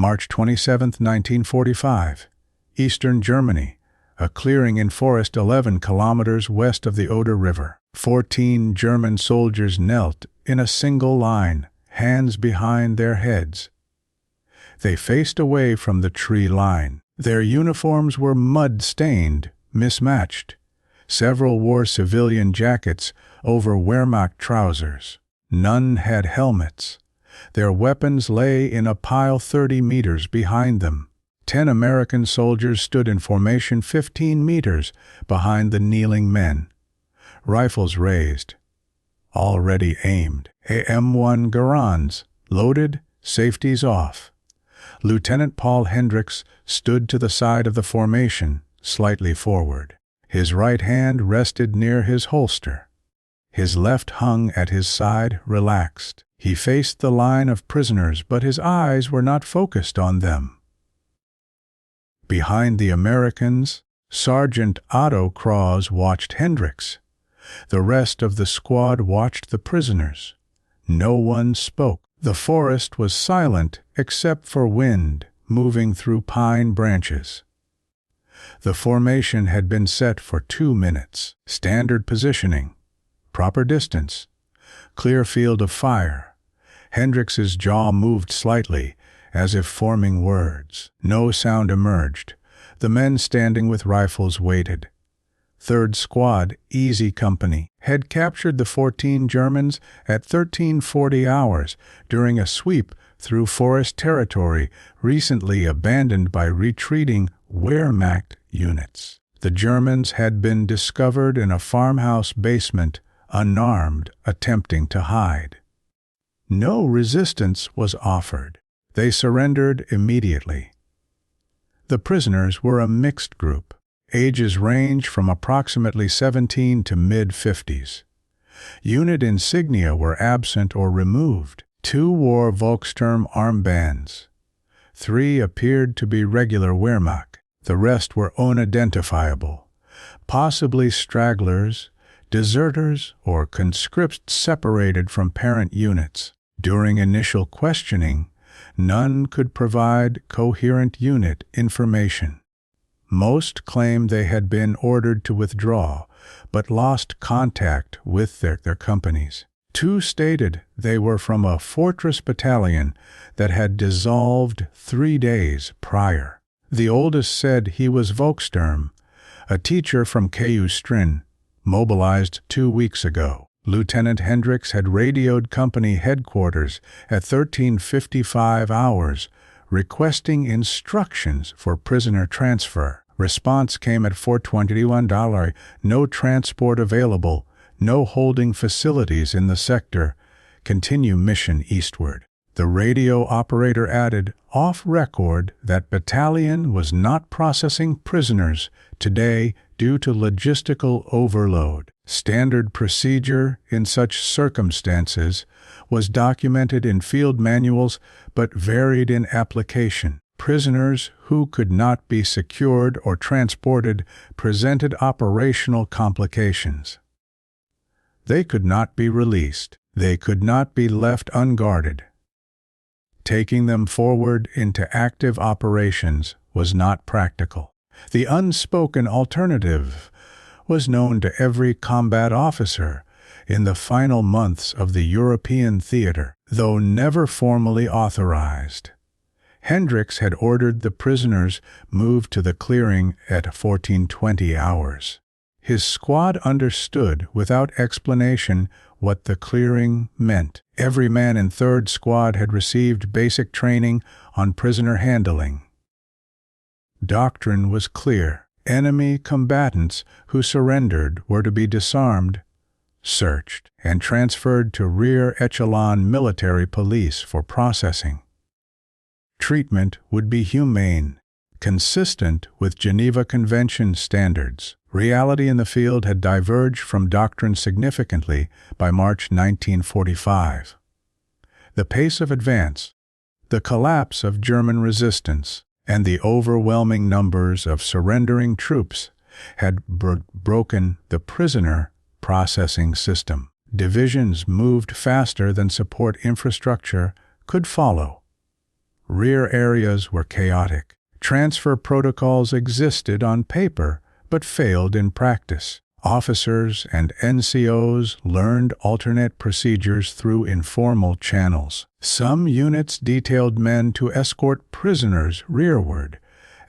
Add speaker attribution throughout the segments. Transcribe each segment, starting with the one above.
Speaker 1: March 27, 1945. Eastern Germany, a clearing in forest 11 kilometers west of the Oder River. 14 German soldiers knelt in a single line, hands behind their heads. They faced away from the tree line. Their uniforms were mud-stained, mismatched. Several wore civilian jackets over Wehrmacht trousers. None had helmets. Their weapons lay in a pile 30 meters behind them. 10 American soldiers stood in formation 15 meters behind the kneeling men, rifles raised, already aimed. AM-1 Garands, loaded, safeties off. Lieutenant Paul Hendricks stood to the side of the formation, slightly forward. His right hand rested near his holster. His left hung at his side, relaxed. He faced the line of prisoners, but his eyes were not focused on them. Behind the Americans, Sergeant Otto Kraus watched Hendricks. The rest of the squad watched the prisoners. No one spoke. The forest was silent except for wind moving through pine branches. The formation had been set for 2 minutes. Standard positioning, proper distance, clear field of fire. Hendricks's jaw moved slightly, as if forming words. No sound emerged. The men standing with rifles waited. 3rd Squad, Easy Company, had captured the 14 Germans at 1340 hours during a sweep through forest territory recently abandoned by retreating Wehrmacht units. The Germans had been discovered in a farmhouse basement, unarmed, attempting to hide. No resistance was offered. They surrendered immediately. The prisoners were a mixed group. Ages range from approximately 17 to mid-50s. Unit insignia were absent or removed. 2 wore Volkssturm armbands. 3 appeared to be regular Wehrmacht. The rest were unidentifiable, possibly stragglers, deserters, or conscripts separated from parent units. During initial questioning, none could provide coherent unit information. Most claimed they had been ordered to withdraw, but lost contact with their companies. 2 stated they were from a fortress battalion that had dissolved 3 days prior. The oldest said he was Volkssturm, a teacher from KU Strin, mobilized 2 weeks ago. Lieutenant Hendricks had radioed company headquarters at 1355 hours, requesting instructions for prisoner transfer. Response came at $421. No transport available, no holding facilities in the sector. Continue mission eastward. The radio operator added, off record, that battalion was not processing prisoners today due to logistical overload. Standard procedure in such circumstances was documented in field manuals but varied in application. Prisoners who could not be secured or transported presented operational complications. They could not be released. They could not be left unguarded. Taking them forward into active operations was not practical. The unspoken alternative was known to every combat officer in the final months of the European theater, though never formally authorized. Hendricks had ordered the prisoners moved to the clearing at 1420 hours. His squad understood without explanation what the clearing meant. Every man in 3rd Squad had received basic training on prisoner handling. Doctrine was clear. Enemy combatants who surrendered were to be disarmed, searched, and transferred to rear echelon military police for processing. Treatment would be humane, consistent with Geneva Convention standards. Reality in the field had diverged from doctrine significantly by March 1945. The pace of advance, the collapse of German resistance, and the overwhelming numbers of surrendering troops had broken the prisoner processing system. Divisions moved faster than support infrastructure could follow. Rear areas were chaotic. Transfer protocols existed on paper, but failed in practice. Officers and NCOs learned alternate procedures through informal channels. Some units detailed men to escort prisoners rearward,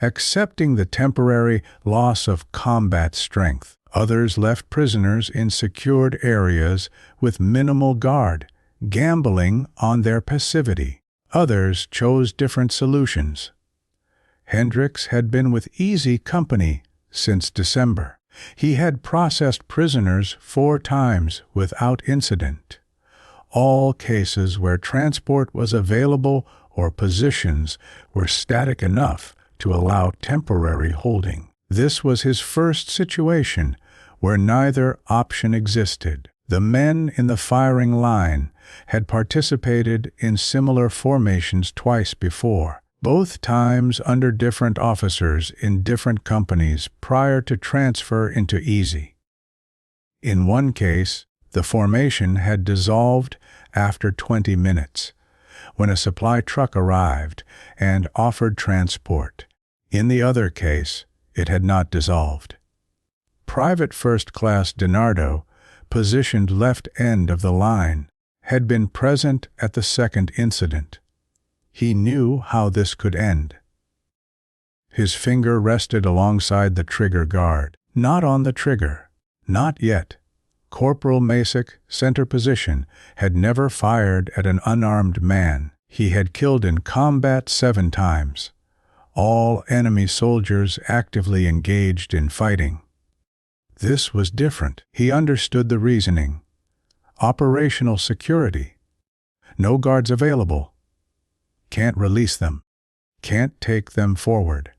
Speaker 1: accepting the temporary loss of combat strength. Others left prisoners in secured areas with minimal guard, gambling on their passivity. Others chose different solutions. Hendricks had been with easy company since December. He had processed prisoners 4 times without incident. All cases where transport was available or positions were static enough to allow temporary holding. This was his first situation where neither option existed. The men in the firing line had participated in similar formations twice before, both times under different officers in different companies prior to transfer into easy. In one case, the formation had dissolved after 20 minutes, when a supply truck arrived and offered transport. In the other case, it had not dissolved. Private First Class DiNardo, positioned left end of the line, had been present at the second incident. He knew how this could end. His finger rested alongside the trigger guard, not on the trigger. Not yet. Corporal Masick, center position, had never fired at an unarmed man. He had killed in combat 7 times. All enemy soldiers actively engaged in fighting. This was different. He understood the reasoning. Operational security. No guards available. Can't release them. Can't take them forward.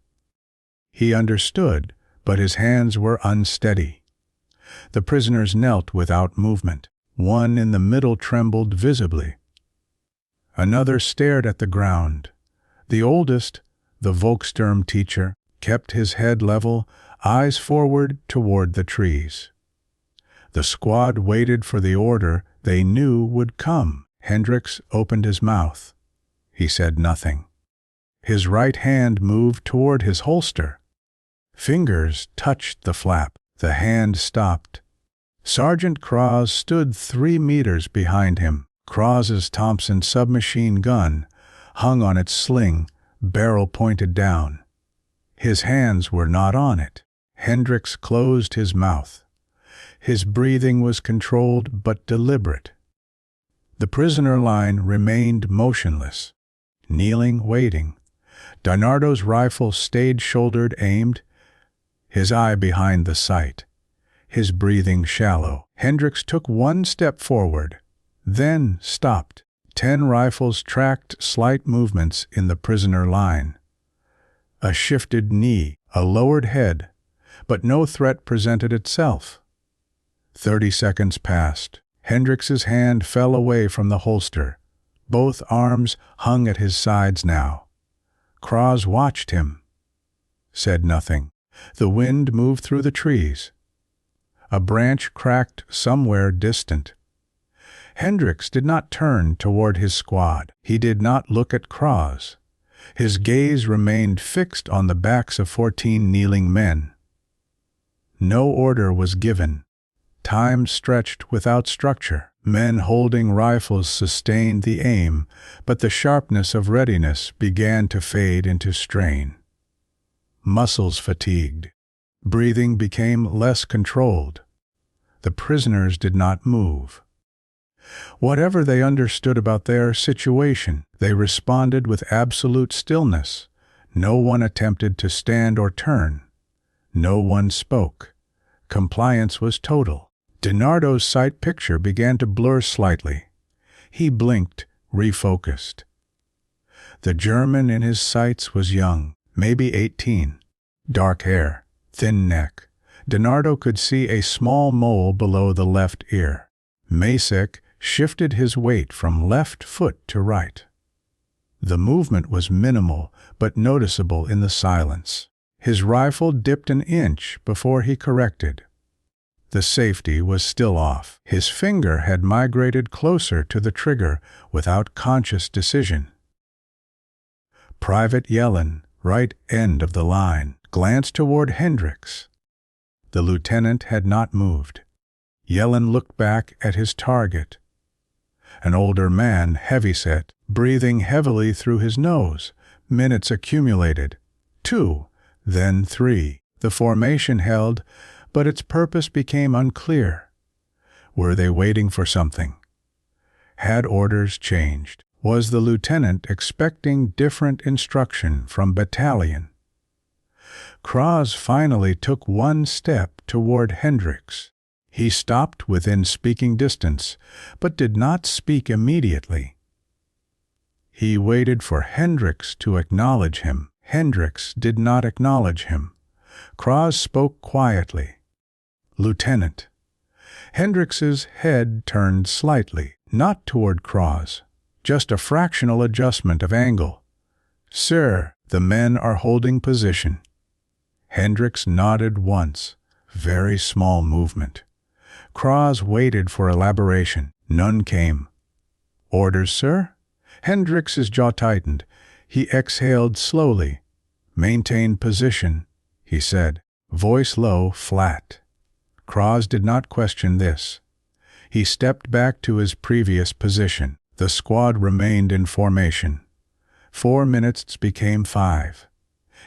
Speaker 1: He understood, but his hands were unsteady. The prisoners knelt without movement. One in the middle trembled visibly. Another stared at the ground. The oldest, the Volkssturm teacher, kept his head level, eyes forward toward the trees. The squad waited for the order they knew would come. Hendricks opened his mouth. He said nothing. His right hand moved toward his holster. Fingers touched the flap. The hand stopped. Sergeant Cross stood 3 meters behind him. Cross's Thompson submachine gun hung on its sling, barrel pointed down. His hands were not on it. Hendricks closed his mouth. His breathing was controlled but deliberate. The prisoner line remained motionless, kneeling, waiting. DiNardo's rifle stayed shouldered, aimed, his eye behind the sight, his breathing shallow. Hendricks took 1 step forward, then stopped. 10 rifles tracked slight movements in the prisoner line. A shifted knee, a lowered head, but no threat presented itself. 30 seconds passed. Hendricks's hand fell away from the holster. Both arms hung at his sides now. Cross watched him. Said nothing. The wind moved through the trees. A branch cracked somewhere distant. Hendricks did not turn toward his squad. He did not look at Cross. His gaze remained fixed on the backs of 14 kneeling men. No order was given. Time stretched without structure. Men holding rifles sustained the aim, but the sharpness of readiness began to fade into strain. Muscles fatigued. Breathing became less controlled. The prisoners did not move. Whatever they understood about their situation, they responded with absolute stillness. No one attempted to stand or turn. No one spoke. Compliance was total. DiNardo's sight picture began to blur slightly. He blinked, refocused. The German in his sights was young, maybe 18. Dark hair, thin neck. DiNardo could see a small mole below the left ear. Masick shifted his weight from left foot to right. The movement was minimal but noticeable in the silence. His rifle dipped an inch before he corrected. The safety was still off. His finger had migrated closer to the trigger without conscious decision. Private Yellen, right end of the line, glanced toward Hendricks. The lieutenant had not moved. Yellen looked back at his target. An older man, heavyset, breathing heavily through his nose. Minutes accumulated. 2, then 3. The formation held, but its purpose became unclear. Were they waiting for something? Had orders changed? Was the lieutenant expecting different instruction from battalion? Cross finally took one step toward Hendricks. He stopped within speaking distance, but did not speak immediately. He waited for Hendricks to acknowledge him. Hendricks did not acknowledge him. Cross spoke quietly. "Lieutenant." Hendricks's head turned slightly, not toward Cross, just a fractional adjustment of angle. "Sir, the men are holding position." Hendricks nodded once, very small movement. Cross waited for elaboration. None came. "Orders, sir?" Hendricks's jaw tightened. He exhaled slowly. "Maintain position," he said, voice low, flat. Cross did not question this. He stepped back to his previous position. The squad remained in formation. 4 minutes became 5.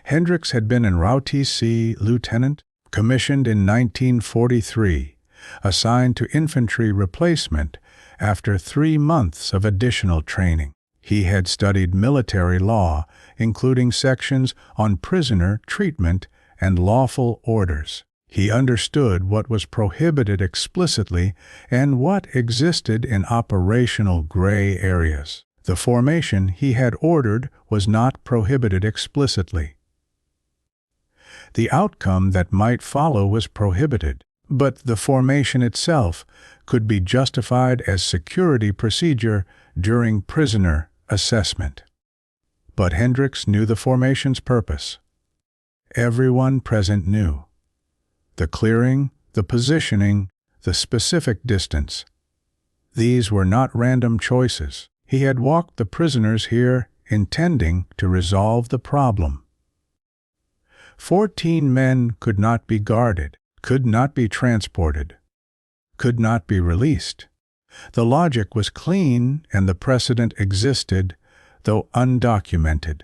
Speaker 1: Hendricks had been in ROTC lieutenant, commissioned in 1943, assigned to infantry replacement after 3 months of additional training. He had studied military law, including sections on prisoner treatment and lawful orders. He understood what was prohibited explicitly and what existed in operational gray areas. The formation he had ordered was not prohibited explicitly. The outcome that might follow was prohibited, but the formation itself could be justified as security procedure during prisoner assessment. But Hendricks knew the formation's purpose. Everyone present knew. The clearing, the positioning, the specific distance. These were not random choices. He had walked the prisoners here intending to resolve the problem. 14 men could not be guarded, could not be transported, could not be released. The logic was clean and the precedent existed, though undocumented.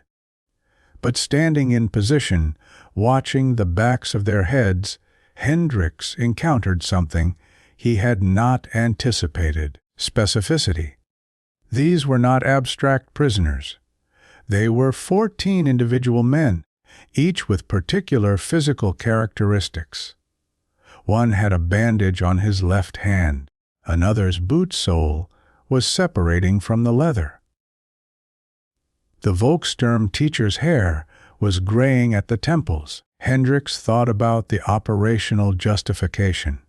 Speaker 1: But standing in position, watching the backs of their heads, Hendricks encountered something he had not anticipated: specificity. These were not abstract prisoners. They were 14 individual men, each with particular physical characteristics. One had a bandage on his left hand. Another's boot sole was separating from the leather. The Volkssturm teacher's hair was graying at the temples. Hendricks thought about the operational justification.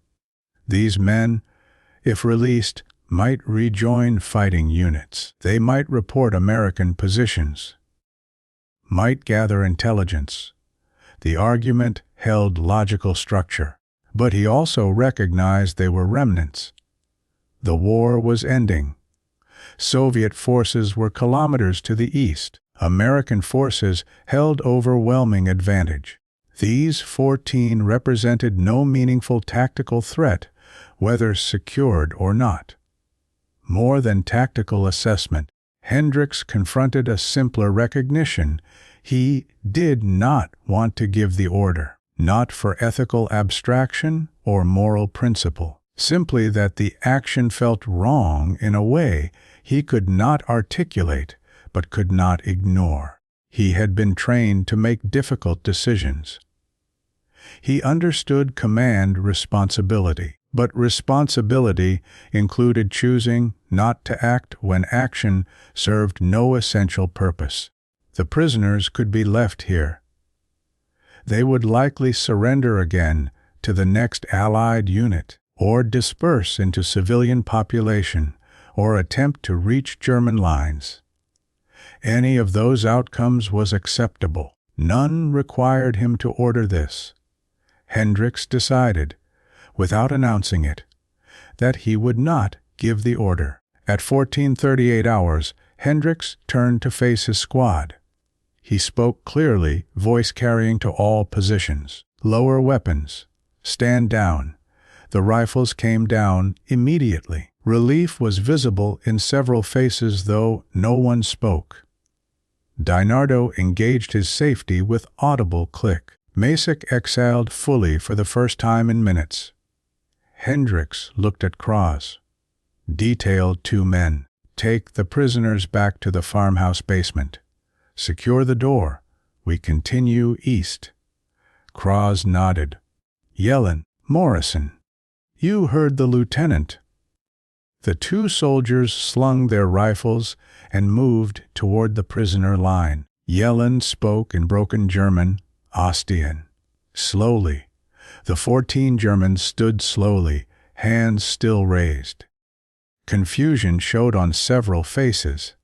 Speaker 1: These men, if released, might rejoin fighting units. They might report American positions, might gather intelligence. The argument held logical structure, but he also recognized they were remnants. The war was ending. Soviet forces were kilometers to the east. American forces held overwhelming advantage. These 14 represented no meaningful tactical threat, whether secured or not. More than tactical assessment, Hendricks confronted a simpler recognition. He did not want to give the order, not for ethical abstraction or moral principle, simply that the action felt wrong in a way he could not articulate but could not ignore. He had been trained to make difficult decisions. He understood command responsibility, but responsibility included choosing not to act when action served no essential purpose. The prisoners could be left here. They would likely surrender again to the next Allied unit, or disperse into civilian population, or attempt to reach German lines. Any of those outcomes was acceptable. None required him to order this. Hendricks decided, without announcing it, that he would not give the order. At 14:38 hours, Hendricks turned to face his squad. He spoke clearly, voice carrying to all positions. "Lower weapons. Stand down." The rifles came down immediately. Relief was visible in several faces, though no one spoke. DiNardo engaged his safety with audible click. Macek exhaled fully for the first time in minutes. Hendricks looked at Cross. Detailed 2 men. "Take the prisoners back to the farmhouse basement. Secure the door. We continue east." Cross nodded. "Yellen, Morrison. You heard the lieutenant." The 2 soldiers slung their rifles and moved toward the prisoner line. Yellen spoke in broken German, Ostian. Slowly. The 14 Germans stood slowly, hands still raised. Confusion showed on several faces.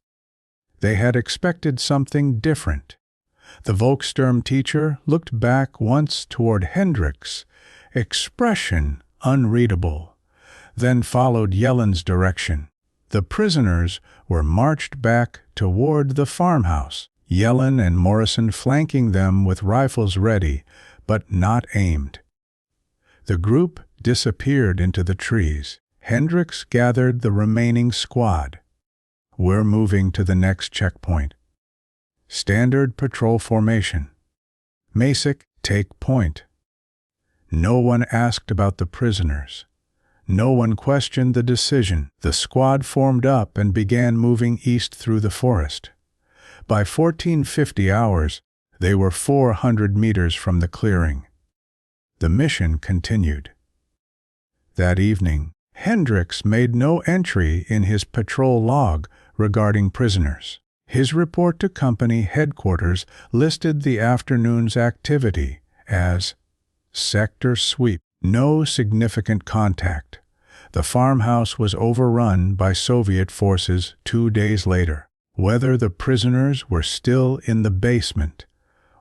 Speaker 1: They had expected something different. The Volkssturm teacher looked back once toward Hendricks, expression unreadable, then followed Yellen's direction. The prisoners were marched back toward the farmhouse, Yellen and Morrison flanking them with rifles ready, but not aimed. The group disappeared into the trees. Hendricks gathered the remaining squad. "We're moving to the next checkpoint. Standard patrol formation. Macek, take point." No one asked about the prisoners. No one questioned the decision. The squad formed up and began moving east through the forest. By 1450 hours, they were 400 meters from the clearing. The mission continued. That evening, Hendricks made no entry in his patrol log regarding prisoners. His report to company headquarters listed the afternoon's activity as sector sweep. No significant contact. The farmhouse was overrun by Soviet forces 2 days later. Whether the prisoners were still in the basement,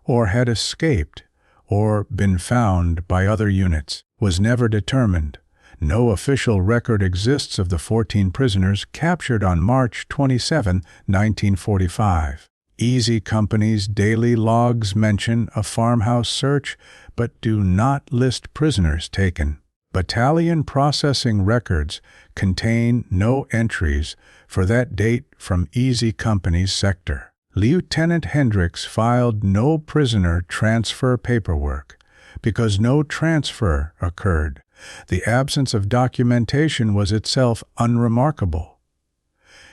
Speaker 1: or had escaped, or been found by other units, was never determined. No official record exists of the 14 prisoners captured on March 27, 1945. Easy Company's daily logs mention a farmhouse search, but do not list prisoners taken. Battalion processing records contain no entries for that date from Easy Company's sector. Lieutenant Hendricks filed no prisoner transfer paperwork because no transfer occurred. The absence of documentation was itself unremarkable.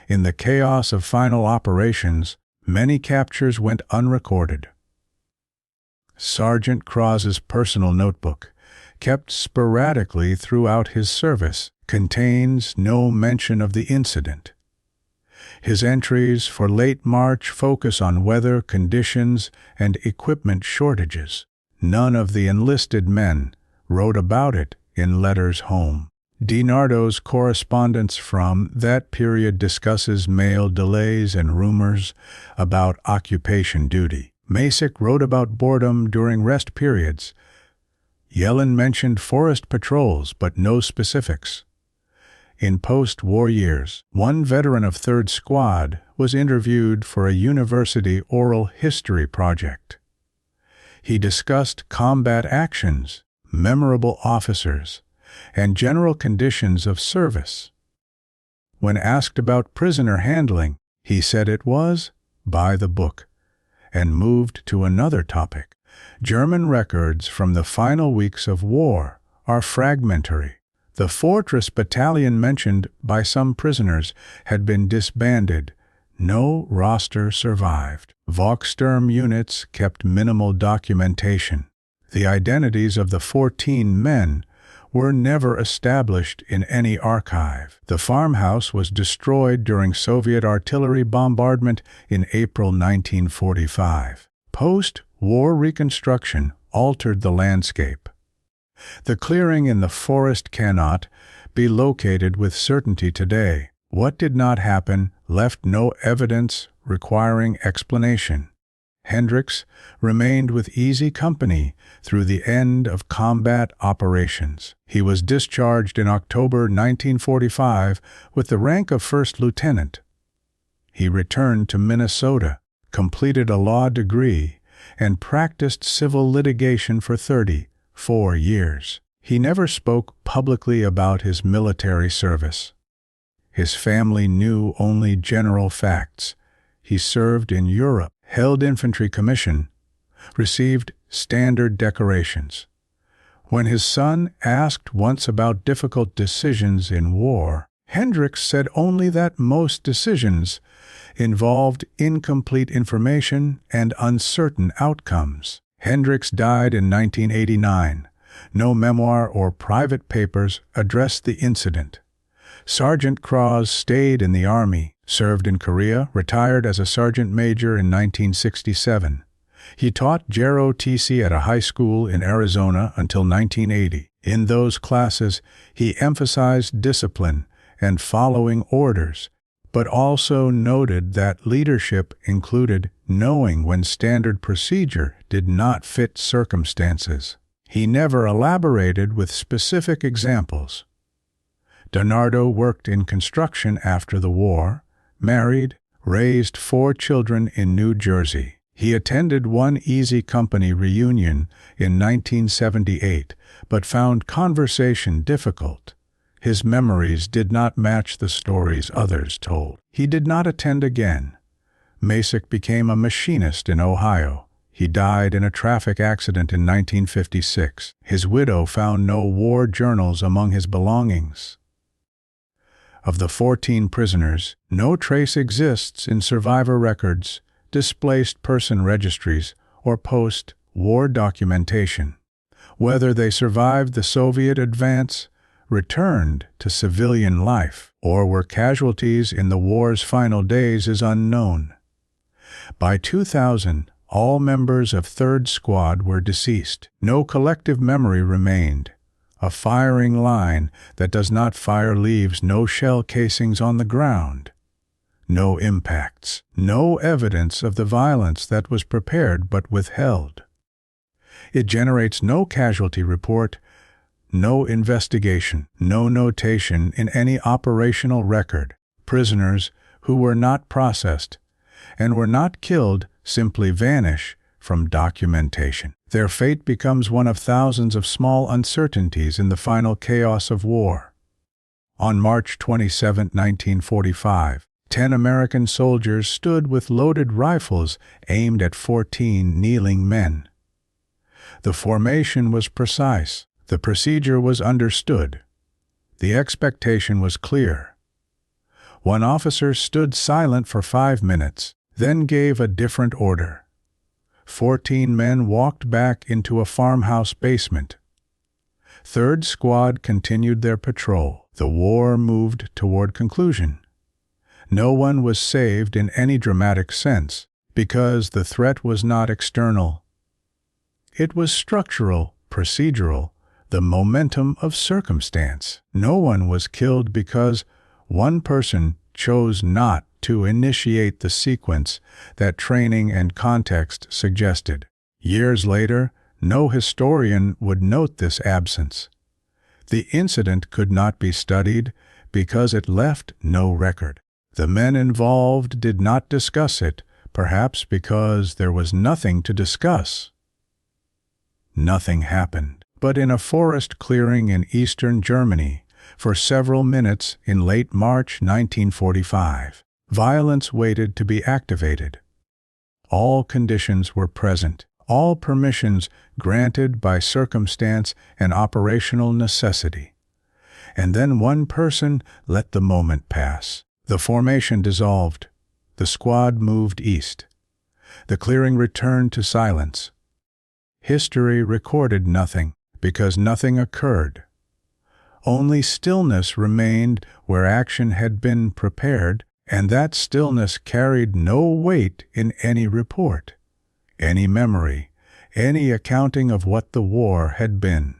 Speaker 1: In the chaos of final operations, many captures went unrecorded. Sergeant Cross's personal notebook, kept sporadically throughout his service, contains no mention of the incident. His entries for late March focus on weather conditions and equipment shortages. None of the enlisted men wrote about it in letters home. DiNardo's correspondence from that period discusses mail delays and rumors about occupation duty. Macek wrote about boredom during rest periods. Yellen mentioned forest patrols, but no specifics. In post-war years, one veteran of 3rd Squad was interviewed for a university oral history project. He discussed combat actions, memorable officers, and general conditions of service. When asked about prisoner handling, he said it was by the book, and moved to another topic. German records from the final weeks of war are fragmentary. The Fortress Battalion mentioned by some prisoners had been disbanded. No roster survived. Volkssturm units kept minimal documentation. The identities of the 14 men were never established in any archive. The farmhouse was destroyed during Soviet artillery bombardment in April 1945. Post-war reconstruction altered the landscape. The clearing in the forest cannot be located with certainty today. What did not happen left no evidence requiring explanation. Hendricks remained with Easy Company through the end of combat operations. He was discharged in October 1945 with the rank of 1st lieutenant. He returned to Minnesota, completed a law degree, and practiced civil litigation for 34 years. He never spoke publicly about his military service. His family knew only general facts. He served in Europe, held infantry commission, received standard decorations. When his son asked once about difficult decisions in war, Hendricks said only that most decisions involved incomplete information and uncertain outcomes. Hendricks died in 1989. No memoir or private papers addressed the incident. Sergeant Cross stayed in the Army, served in Korea, retired as a sergeant major in 1967. He taught JROTC at a high school in Arizona until 1980. In those classes, he emphasized discipline and following orders, but also noted that leadership included knowing when standard procedure did not fit circumstances. He never elaborated with specific examples. Donardo worked in construction after the war, married, raised 4 children in New Jersey. He attended one Easy Company reunion in 1978, but found conversation difficult. His memories did not match the stories others told. He did not attend again. Masick became a machinist in Ohio. He died in a traffic accident in 1956. His widow found no war journals among his belongings. Of the 14 prisoners, no trace exists in survivor records, displaced person registries, or post-war documentation. Whether they survived the Soviet advance, returned to civilian life, or were casualties in the war's final days is unknown. By 2000, all members of 3rd Squad were deceased. No collective memory remained. A firing line that does not fire leaves no shell casings on the ground. No impacts. No evidence of the violence that was prepared but withheld. It generates no casualty report, no investigation, no notation in any operational record. Prisoners who were not processed and were not killed simply vanish from documentation. Their fate becomes one of thousands of small uncertainties in the final chaos of war. On March 27, 1945, 10 American soldiers stood with loaded rifles aimed at 14 kneeling men. The formation was precise. The procedure was understood. The expectation was clear. One officer stood silent for 5 minutes, then gave a different order. 14 men walked back into a farmhouse basement. 3rd Squad continued their patrol. The war moved toward conclusion. No one was saved in any dramatic sense, because the threat was not external. It was structural, procedural, the momentum of circumstance. No one was killed because one person chose not to initiate the sequence that training and context suggested. Years later, no historian would note this absence. The incident could not be studied because it left no record. The men involved did not discuss it, perhaps because there was nothing to discuss. Nothing happened. But in a forest clearing in eastern Germany, for several minutes in late March 1945, violence waited to be activated. All conditions were present, all permissions granted by circumstance and operational necessity. And then one person let the moment pass. The formation dissolved. The squad moved east. The clearing returned to silence. History recorded nothing, because nothing occurred. Only stillness remained where action had been prepared, and that stillness carried no weight in any report, any memory, any accounting of what the war had been.